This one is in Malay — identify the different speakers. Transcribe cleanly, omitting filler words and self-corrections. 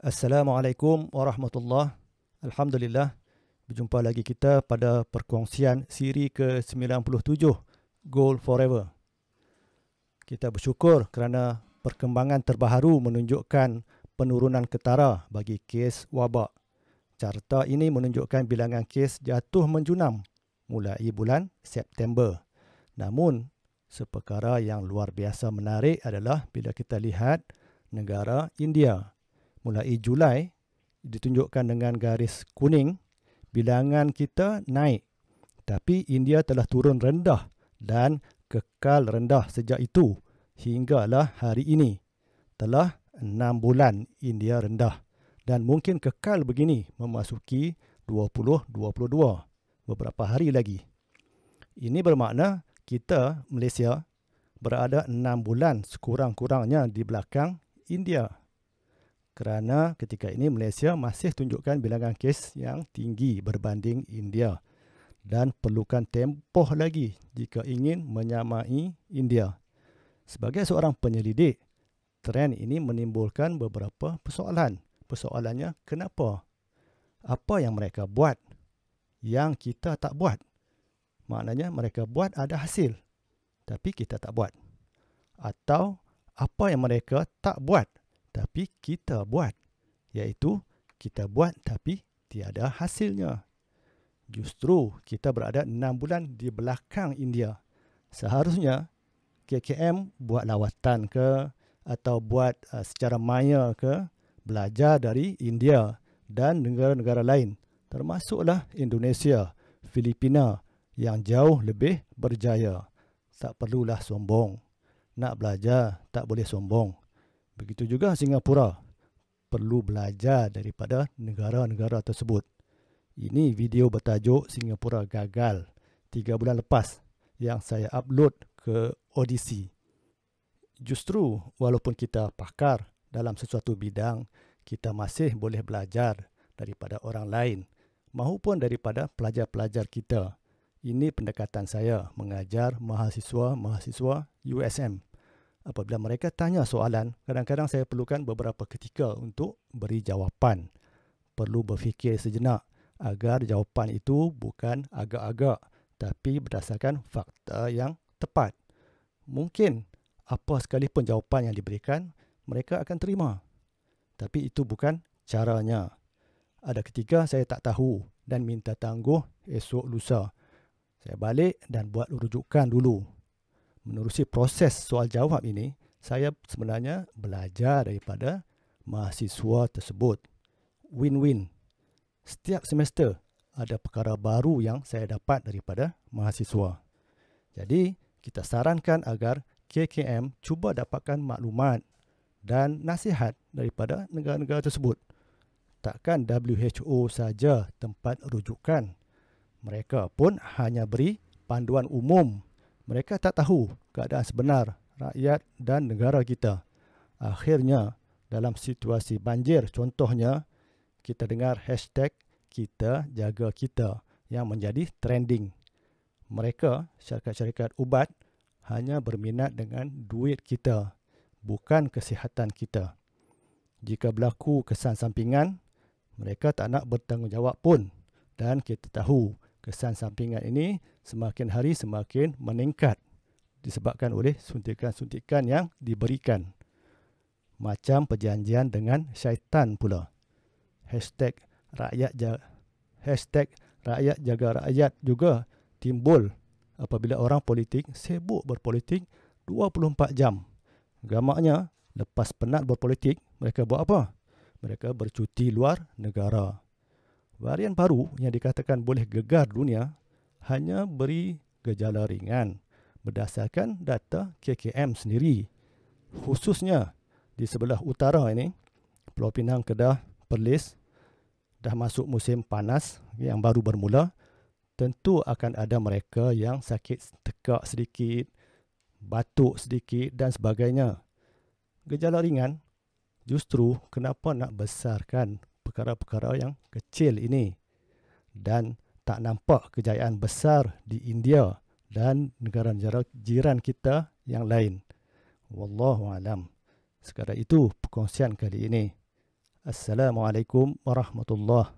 Speaker 1: Assalamualaikum warahmatullahi. Alhamdulillah, berjumpa lagi kita pada perkongsian siri ke-97 Goal Forever. Kita bersyukur kerana perkembangan terbaru menunjukkan penurunan ketara bagi kes wabak. Carta ini menunjukkan bilangan kes jatuh menjunam mulai bulan September. Namun, seperkara yang luar biasa menarik adalah bila kita lihat negara India. Mulai Julai, ditunjukkan dengan garis kuning, bilangan kita naik. Tapi India telah turun rendah dan kekal rendah sejak itu hinggalah hari ini. Telah 6 bulan India rendah dan mungkin kekal begini memasuki 2022, beberapa hari lagi. Ini bermakna kita, Malaysia, berada 6 bulan sekurang-kurangnya di belakang India. Kerana ketika ini Malaysia masih tunjukkan bilangan kes yang tinggi berbanding India dan perlukan tempoh lagi jika ingin menyamai India. Sebagai seorang penyelidik, trend ini menimbulkan beberapa persoalan. Persoalannya, kenapa? Apa yang mereka buat yang kita tak buat? Maknanya mereka buat ada hasil, tapi kita tak buat. Atau apa yang mereka tak buat, tapi kita buat, iaitu kita buat tapi tiada hasilnya. Justru kita berada 6 bulan di belakang India. Seharusnya KKM buat lawatan ke atau buat secara maya ke, belajar dari India dan negara-negara lain, termasuklah Indonesia, Filipina yang jauh lebih berjaya. Tak perlulah sombong. Nak belajar tak boleh sombong. Begitu juga Singapura, perlu belajar daripada negara-negara tersebut. Ini video bertajuk Singapura Gagal 3 bulan lepas yang saya upload ke Odyssey. Justru walaupun kita pakar dalam sesuatu bidang, kita masih boleh belajar daripada orang lain maupun daripada pelajar-pelajar kita. Ini pendekatan saya mengajar mahasiswa-mahasiswa USM. Apabila mereka tanya soalan, kadang-kadang saya perlukan beberapa ketika untuk beri jawapan. Perlu berfikir sejenak agar jawapan itu bukan agak-agak, tapi berdasarkan fakta yang tepat. Mungkin apa sekalipun jawapan yang diberikan, mereka akan terima. Tapi itu bukan caranya. Ada ketika saya tak tahu dan minta tangguh esok lusa. Saya balik dan buat rujukan dulu. Menerusi proses soal jawab ini, saya sebenarnya belajar daripada mahasiswa tersebut. Win-win. Setiap semester ada perkara baru yang saya dapat daripada mahasiswa. Jadi, kita sarankan agar KKM cuba dapatkan maklumat dan nasihat daripada negara-negara tersebut. Takkan WHO saja tempat rujukan. Mereka pun hanya beri panduan umum. Mereka tak tahu keadaan sebenar rakyat dan negara kita. Akhirnya, dalam situasi banjir contohnya, kita dengar hashtag kita jaga kita yang menjadi trending. Mereka, syarikat-syarikat ubat, hanya berminat dengan duit kita, bukan kesihatan kita. Jika berlaku kesan sampingan, mereka tak nak bertanggungjawab pun. Dan kita tahu kesan sampingan ini semakin hari semakin meningkat disebabkan oleh suntikan-suntikan yang diberikan. Macam perjanjian dengan syaitan pula. Hashtag rakyat jaga rakyat juga timbul apabila orang politik sibuk berpolitik 24 jam. Gamaknya, lepas penat berpolitik, mereka buat apa? Mereka bercuti luar negara. Varian baru yang dikatakan boleh gegar dunia hanya beri gejala ringan berdasarkan data KKM sendiri. Khususnya di sebelah utara ini, Pulau Pinang, Kedah, Perlis, dah masuk musim panas yang baru bermula. Tentu akan ada mereka yang sakit tekak sedikit, batuk sedikit dan sebagainya. Gejala ringan, justru kenapa nak besarkan perkara-perkara yang kecil ini dan tak nampak kejayaan besar di India dan negara-negara jiran kita yang lain. Wallahu alam. Sekadar itu perkongsian kali ini. Assalamualaikum warahmatullahi